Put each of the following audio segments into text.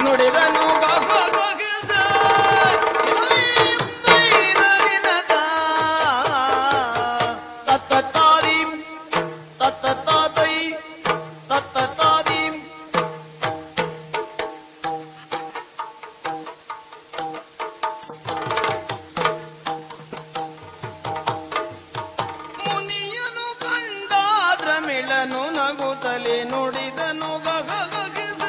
ನುಡಿದನು ಮಿಳನು ನಗುತ್ತಲೇ ನುಡಿದನು ಗಗಗಿಸ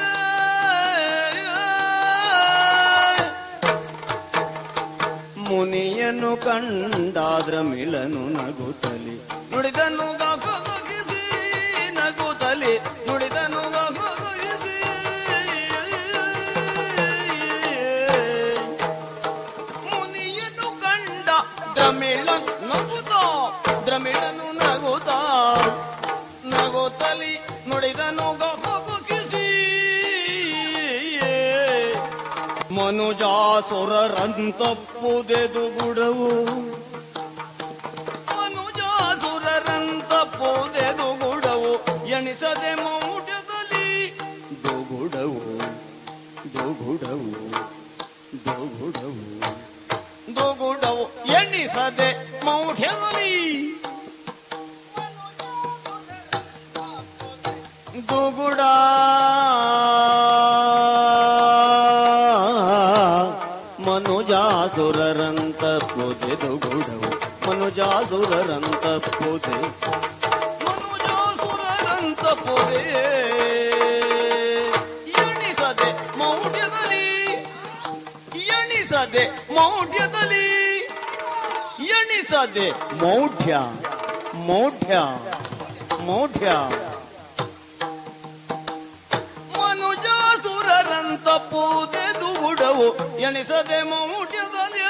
ಮುನಿಯನ್ನು ಕಂಡಾದ್ರ ಮಿಳನು ನಗುತ್ತಲೇ ನುಡಿದನು ಗಗಗಿಸಿ ನಗುತ್ತಲೇ ನುಡಿದನು ಗಗಗಿಸಿ ಮುನಿಯನ್ನು ಕಂಡ ದ್ರಮಿಳ ನಗುತ್ತ ದ್ರಮಿಳನು ನಗುತ್ತ ನಗೋತಲಿ ನುಡಿದನು ಗಗಗಿಸಿ ಮನುಜಾಸುರರಂತಪ್ಪುದೆದು ಗುಡವು ಮನುಜಾಸುರರಂತಪ್ಪುದೆದು ಗುಡವು ಎಣಿಸದೆ ಮೌಢ್ಯದಲ್ಲಿ ದೊಗುಡವು ದೊಗುಡವು ದೊಗುಡವು ದೊಗುಡವು ಎಣಿಸದೆ ಮೌಢ್ಯದಲ್ಲಿ ದುಗುಡ ಮನುಜಾಸುರರಂತ ಪೂಜೆ ದುಗುಡವು ಮನುಜಾಸುರರಂತ ಪೂಜೆ ಮನುಜಾಸುರರಂತ ಪೂಜೆ ಎಣಿಸದೆ ಮೌಢ್ಯದಲ್ಲಿ ಎಣಿಸದೆ ಮೌಢ್ಯದಲ್ಲಿ ಎಣಿಸದೆ ಮೌಢ್ಯ ಮೌಢ್ಯ ಮೌಢ್ಯ ತಪ್ಪುವುದೇ ದುಗುಡವು ಎಣಿಸದೆ ಮೌಢ್ಯದಲ್ಲಿ